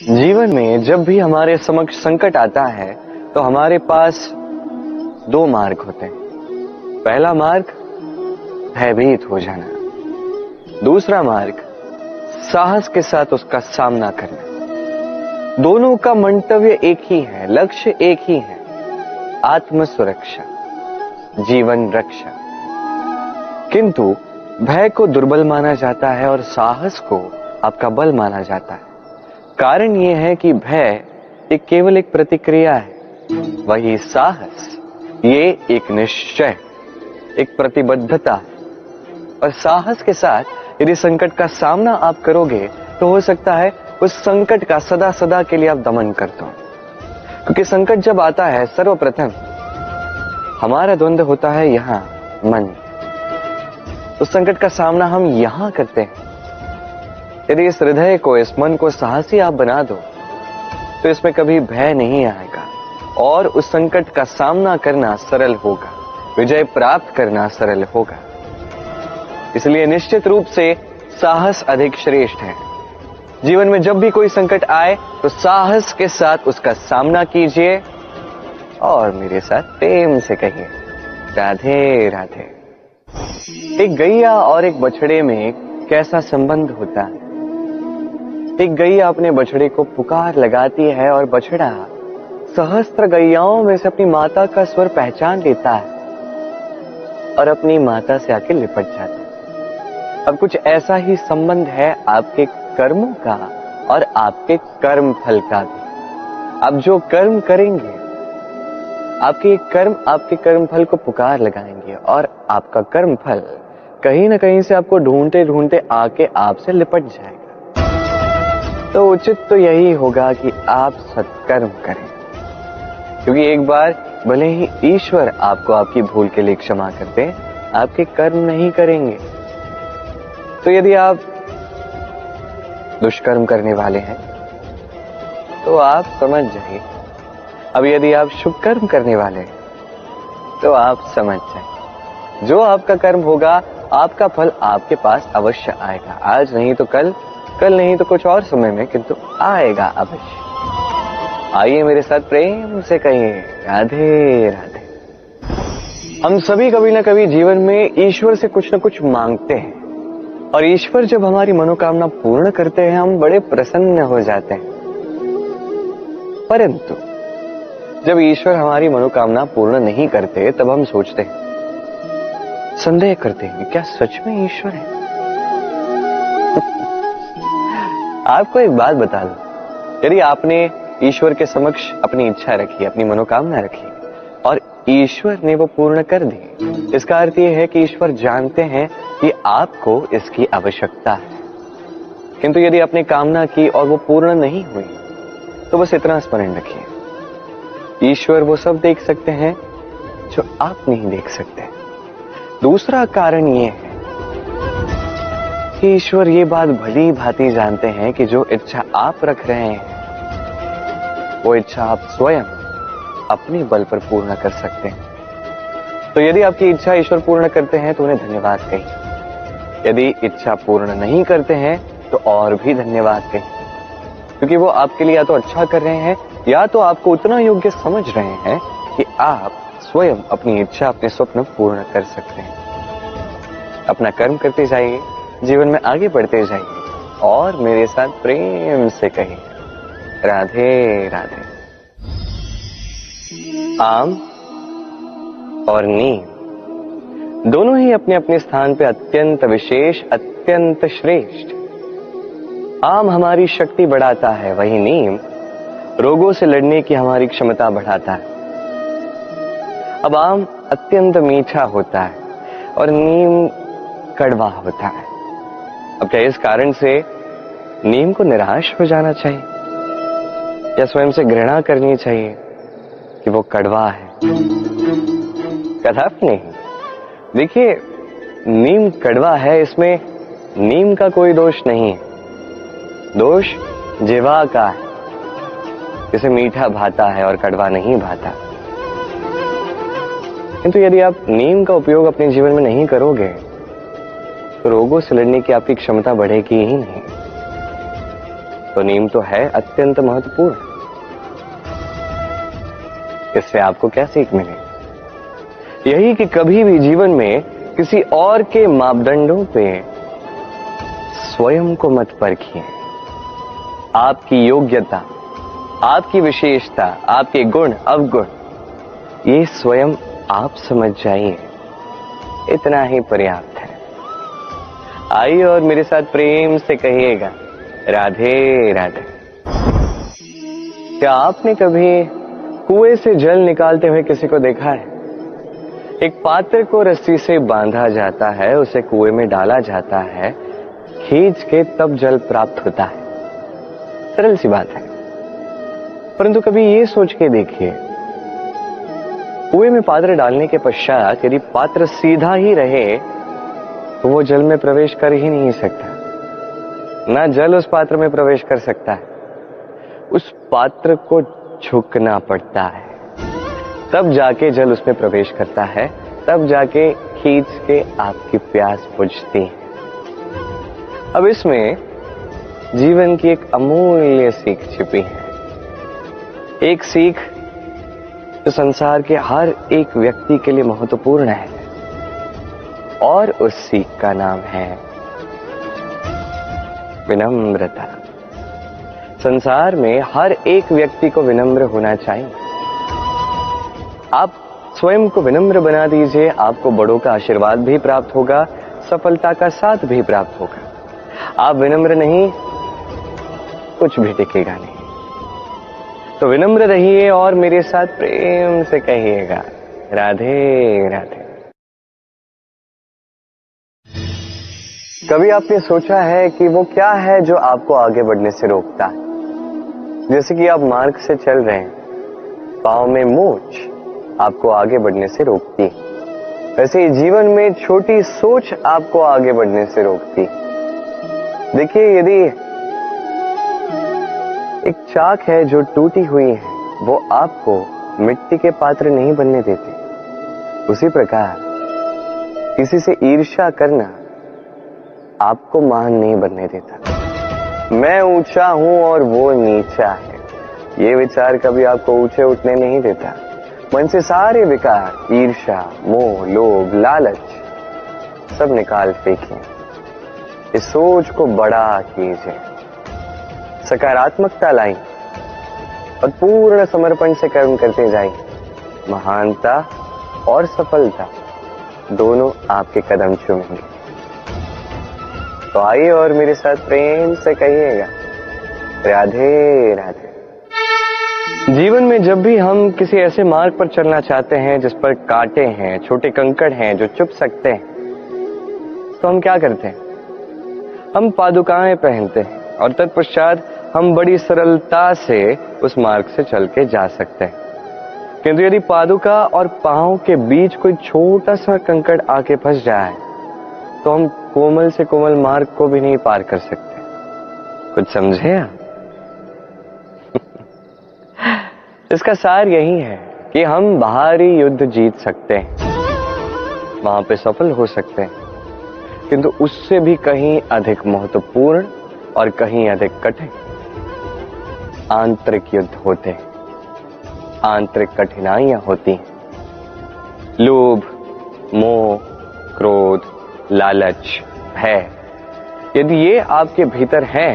जीवन में जब भी हमारे समक्ष संकट आता है तो हमारे पास दो मार्ग होते हैं। पहला मार्ग भयभीत हो जाना, दूसरा मार्ग साहस के साथ उसका सामना करना। दोनों का मंतव्य एक ही है, लक्ष्य एक ही है, आत्म सुरक्षा, जीवन रक्षा। किंतु भय को दुर्बल माना जाता है और साहस को आपका बल माना जाता है। कारण यह है कि भय एक केवल एक प्रतिक्रिया है, वही साहस ये एक निश्चय, एक प्रतिबद्धता है। और साहस के साथ यदि संकट का सामना आप करोगे तो हो सकता है उस संकट का सदा सदा के लिए आप दमन कर दो। क्योंकि संकट जब आता है सर्वप्रथम हमारा द्वंद्व होता है यहां मन। उस संकट का सामना हम यहां करते हैं। यदि इस हृदय को, इस मन को साहसी आप बना दो तो इसमें कभी भय नहीं आएगा और उस संकट का सामना करना सरल होगा, विजय प्राप्त करना सरल होगा। इसलिए निश्चित रूप से साहस अधिक श्रेष्ठ है। जीवन में जब भी कोई संकट आए तो साहस के साथ उसका सामना कीजिए और मेरे साथ प्रेम से कहिए राधे राधे। एक गैया और एक बछड़े में कैसा संबंध होता है। एक गैया अपने बछड़े को पुकार लगाती है और बछड़ा सहस्त्र गैयाओं में से अपनी माता का स्वर पहचान लेता है और अपनी माता से आके लिपट जाता है। अब कुछ ऐसा ही संबंध है आपके कर्मों का और आपके कर्म फल का भी। आप जो कर्म करेंगे, आपके कर्म आपके कर्म फल को पुकार लगाएंगे और आपका कर्म फल कहीं ना कहीं से आपको ढूंढते ढूंढते आके आपसे लिपट जाएगा। तो उचित तो यही होगा कि आप सत्कर्म करें, क्योंकि एक बार भले ही ईश्वर आपको आपकी भूल के लिए क्षमा कर दे, आपके कर्म नहीं करेंगे। तो यदि आप दुष्कर्म करने वाले हैं तो आप समझ जाइए। अब यदि आप शुभ कर्म करने वाले हैं तो आप समझ जाइए, जो आपका कर्म होगा आपका फल आपके पास अवश्य आएगा। आज नहीं तो कल, कल नहीं तो कुछ और समय में, किंतु आएगा अवश्य। आइए मेरे साथ प्रेम से कहिए राधे राधे। हम सभी कभी ना कभी जीवन में ईश्वर से कुछ ना कुछ मांगते हैं और ईश्वर जब हमारी मनोकामना पूर्ण करते हैं हम बड़े प्रसन्न हो जाते हैं। परंतु जब ईश्वर हमारी मनोकामना पूर्ण नहीं करते तब हम सोचते हैं, संदेह करते हैं, क्या सच में ईश्वर है? आपको एक बात बता दूं, यदि आपने ईश्वर के समक्ष अपनी इच्छा रखी, अपनी मनोकामना रखी और ईश्वर ने वो पूर्ण कर दी, इसका अर्थ यह है कि ईश्वर जानते हैं कि आपको इसकी आवश्यकता है। किंतु यदि आपने कामना की और वो पूर्ण नहीं हुई तो बस इतना स्मरण रखिए, ईश्वर वो सब देख सकते हैं जो आप नहीं देख सकते। दूसरा कारण ये है कि ईश्वर ये बात भली भांति जानते हैं कि जो इच्छा आप रख रहे हैं वो इच्छा आप स्वयं अपने बल पर पूर्ण कर सकते हैं। तो यदि आपकी इच्छा ईश्वर पूर्ण करते हैं तो उन्हें धन्यवाद कहिए। यदि इच्छा पूर्ण नहीं करते हैं तो और भी धन्यवाद कहिए, क्योंकि वो आपके लिए या तो अच्छा कर रहे हैं या तो आपको उतना योग्य समझ रहे हैं कि आप स्वयं अपनी इच्छा, अपने स्वप्न पूर्ण कर सकते हैं। अपना कर्म करते जाइए, जीवन में आगे बढ़ते जाइए और मेरे साथ प्रेम से कहिए राधे राधे। आम और नीम दोनों ही अपने अपने स्थान पे अत्यंत विशेष, अत्यंत श्रेष्ठ। आम हमारी शक्ति बढ़ाता है, वही नीम रोगों से लड़ने की हमारी क्षमता बढ़ाता है। अब आम अत्यंत मीठा होता है और नीम कड़वा होता है। अब क्या इस कारण से नीम को निराश हो जाना चाहिए या स्वयं से घृणा करनी चाहिए कि वो कड़वा है? कदापि नहीं। देखिए, नीम कड़वा है, इसमें नीम का कोई दोष नहीं है, दोष जिह्वा का है। इसे मीठा भाता है और कड़वा नहीं भाता। किंतु यदि आप नीम का उपयोग अपने जीवन में नहीं करोगे तो रोगों से लड़ने की आपकी क्षमता बढ़ेगी ही नहीं। तो नींव तो है अत्यंत महत्वपूर्ण। इससे आपको क्या सीख मिलेगी? यही कि कभी भी जीवन में किसी और के मापदंडों पे स्वयं को मत परखिए। आपकी योग्यता, आपकी विशेषता, आपके गुण अवगुण, ये स्वयं आप समझ जाइए, इतना ही पर्याप्त है। आइए और मेरे साथ प्रेम से कहिएगा, राधे राधे। क्या आपने कभी कुएं से जल निकालते हुए किसी को देखा है? एक पात्र को रस्सी से बांधा जाता है, उसे कुएं में डाला जाता है, खींच के तब जल प्राप्त होता है। सरल सी बात है, परंतु कभी ये सोच के देखिए, कुएं में पात्र डालने के पश्चात यदि पात्र सीधा ही रहे तो वो जल में प्रवेश कर ही नहीं सकता। ना जल उस पात्र में प्रवेश कर सकता है, उस पात्र को झुकना पड़ता है, तब जाके जल उसमें प्रवेश करता है, तब जाके खींच के आपकी प्यास बुझती है। अब इसमें जीवन की एक अमूल्य सीख छिपी है, एक सीख जो संसार के हर एक व्यक्ति के लिए महत्वपूर्ण है, और उस सीख का नाम है विनम्रता। संसार में हर एक व्यक्ति को विनम्र होना चाहिए। आप स्वयं को विनम्र बना दीजिए, आपको बड़ों का आशीर्वाद भी प्राप्त होगा, सफलता का साथ भी प्राप्त होगा। आप विनम्र नहीं, कुछ भी टिकेगा नहीं। तो विनम्र रहिए और मेरे साथ प्रेम से कहिएगा, राधे राधे। कभी आपने सोचा है कि वो क्या है जो आपको आगे बढ़ने से रोकता है? जैसे कि आप मार्ग से चल रहे हैं, पांव में मोच आपको आगे बढ़ने से रोकती है। वैसे ही जीवन में छोटी सोच आपको आगे बढ़ने से रोकती। देखिए, यदि एक चाक है जो टूटी हुई है, वो आपको मिट्टी के पात्र नहीं बनने देते। उसी प्रकार किसी से ईर्ष्या करना आपको महान नहीं बनने देता। मैं ऊंचा हूं और वो नीचा है, ये विचार कभी आपको ऊंचे उठने नहीं देता। मन से सारे विकार, ईर्ष्या, मोह, लोभ, लालच सब निकाल फेंकिए। इस सोच को बड़ा कीजिए, सकारात्मकता लाइए और पूर्ण समर्पण से कर्म करते जाइए। महानता और सफलता दोनों आपके कदम चूमेंगे। तो आइए और मेरे साथ प्रेम से कहिएगा, राधे राधे। जीवन में जब भी हम किसी ऐसे मार्ग पर चलना चाहते हैं जिस पर कांटे हैं, छोटे कंकड़ हैं जो चुभ सकते हैं, तो हम क्या करते हैं? हम पादुकाएं पहनते हैं और तत्पश्चात हम बड़ी सरलता से उस मार्ग से चल के जा सकते हैं। किंतु यदि पादुका और पांव के बीच कोई छोटा सा कंकड़ आके फंस जाए तो हम कोमल से कोमल मार्ग को भी नहीं पार कर सकते। कुछ समझे आप? इसका सार यही है कि हम बाहरी युद्ध जीत सकते हैं, वहां पे सफल हो सकते हैं, किंतु उससे भी कहीं अधिक महत्वपूर्ण और कहीं अधिक कठिन आंतरिक युद्ध होते हैं, आंतरिक कठिनाइयां होती हैं। लोभ, मोह, क्रोध, लालच, भय, यदि ये आपके भीतर है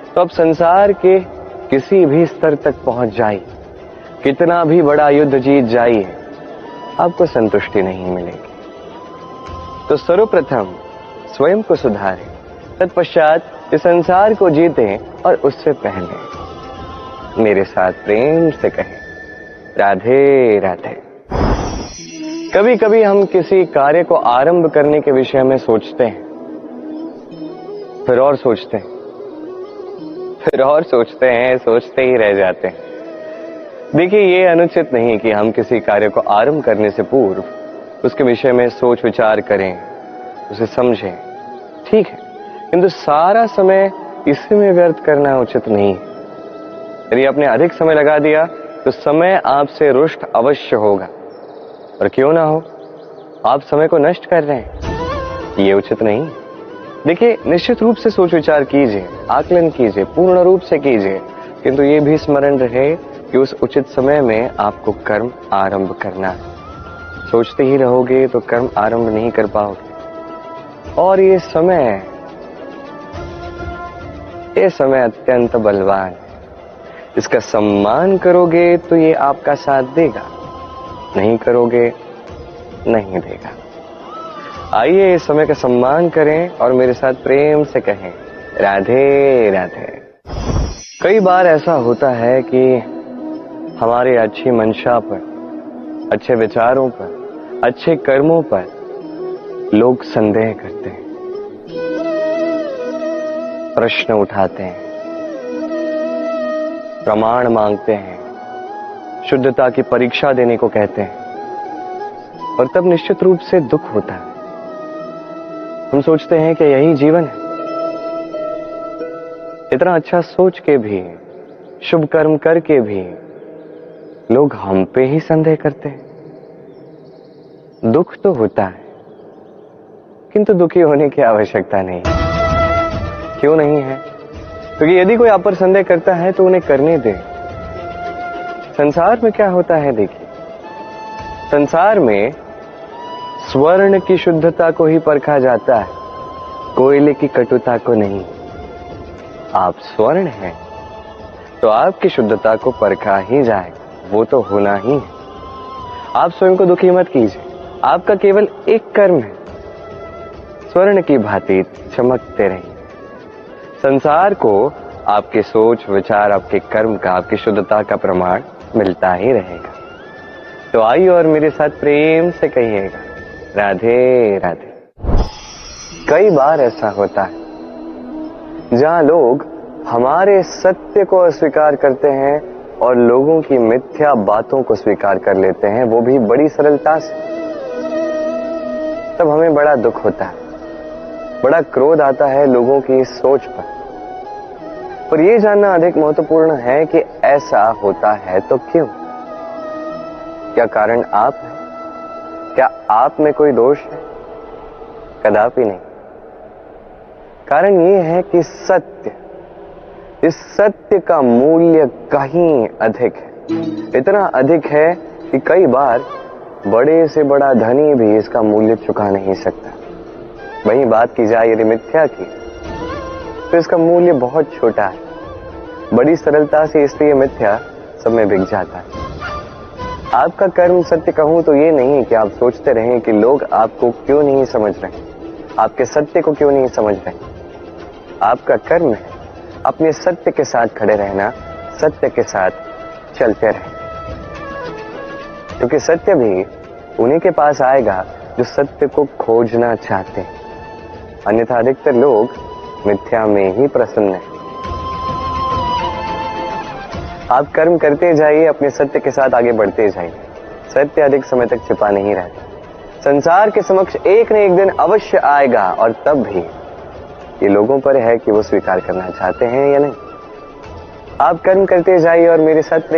तो आप संसार के किसी भी स्तर तक पहुंच जाइए, कितना भी बड़ा युद्ध जीत जाइए, आपको संतुष्टि नहीं मिलेगी। तो सर्वप्रथम स्वयं को सुधारें, तत्पश्चात इस संसार को जीतें और उससे पहले मेरे साथ प्रेम से कहें, राधे राधे। कभी कभी हम किसी कार्य को आरंभ करने के विषय में सोचते हैं, फिर और सोचते हैं, फिर और सोचते हैं, सोचते ही रह जाते हैं। देखिए, ये अनुचित नहीं कि हम किसी कार्य को आरंभ करने से पूर्व उसके विषय में सोच विचार करें, उसे समझें, ठीक है, किंतु सारा समय इसमें व्यर्थ करना उचित नहीं है। यदि आपने अधिक समय लगा दिया तो समय आपसे रुष्ट अवश्य होगा, और क्यों ना हो, आप समय को नष्ट कर रहे हैं, ये उचित नहीं। देखिए, निश्चित रूप से सोच विचार कीजिए, आकलन कीजिए, पूर्ण रूप से कीजिए, किंतु ये भी स्मरण रहे कि उस उचित समय में आपको कर्म आरंभ करना है। सोचते ही रहोगे तो कर्म आरंभ नहीं कर पाओगे। और ये समय अत्यंत बलवान है। इसका सम्मान करोगे तो ये आपका साथ देगा, नहीं करोगे नहीं देगा। आइए इस समय का सम्मान करें और मेरे साथ प्रेम से कहें राधे राधे। कई बार ऐसा होता है कि हमारे अच्छी मंशा पर, अच्छे विचारों पर, अच्छे कर्मों पर लोग संदेह करते हैं, प्रश्न उठाते हैं, प्रमाण मांगते हैं, शुद्धता की परीक्षा देने को कहते हैं, और तब निश्चित रूप से दुख होता है। हम सोचते हैं कि यही जीवन है। इतना अच्छा सोच के भी, शुभ कर्म करके भी लोग हम पे ही संदेह करते हैं। दुख तो होता है, किंतु दुखी होने की आवश्यकता नहीं। क्यों नहीं है? क्योंकि यदि कोई आप पर संदेह करता है तो उन्हें करने दे। संसार में क्या होता है देखिए, संसार में स्वर्ण की शुद्धता को ही परखा जाता है, कोयले की कटुता को नहीं। आप स्वर्ण हैं तो आपकी शुद्धता को परखा ही जाए, वो तो होना ही है। आप स्वयं को दुखी मत कीजिए, आपका केवल एक कर्म है, स्वर्ण की भांति चमकते रहिए। संसार को आपके सोच विचार, आपके कर्म का, आपकी शुद्धता का प्रमाण मिलता ही रहेगा। तो आइए और मेरे साथ प्रेम से कहिएगा राधे राधे। कई बार ऐसा होता है जहां लोग हमारे सत्य को अस्वीकार करते हैं और लोगों की मिथ्या बातों को स्वीकार कर लेते हैं, वो भी बड़ी सरलता से। तब हमें बड़ा दुख होता है, बड़ा क्रोध आता है लोगों की इस सोच पर यह जानना अधिक महत्वपूर्ण है कि ऐसा होता है तो क्यों? क्या कारण आप है? क्या आप में कोई दोष है? कदापि नहीं। कारण यह है कि सत्य, इस सत्य का मूल्य कहीं अधिक है। इतना अधिक है कि कई बार बड़े से बड़ा धनी भी इसका मूल्य चुका नहीं सकता। वहीं बात की जाए यदि मिथ्या की, तो इसका मूल्य बहुत छोटा है, बड़ी सरलता से इसलिए मिथ्या सब में बिक जाता है। आपका कर्म सत्य कहूं तो ये नहीं कि आप सोचते रहें कि लोग आपको क्यों नहीं समझ रहे, आपके सत्य को क्यों नहीं समझ रहे। आपका कर्म है अपने सत्य के साथ खड़े रहना, सत्य के साथ चलते रहें, क्योंकि सत्य भी उन्हीं के पास आएगा जो सत्य को खोजना चाहते हैं। अन्यथा अधिकतर लोग मिथ्या में ही प्रसन्न हैं। आप कर्म करते जाइए, अपने सत्य के साथ आगे बढ़ते जाइए। सत्य अधिक समय तक छिपा नहीं रहता, संसार के समक्ष एक न एक दिन अवश्य आएगा, और तब भी ये लोगों पर है कि वो स्वीकार करना चाहते हैं या नहीं। आप कर्म करते जाइए और मेरे साथ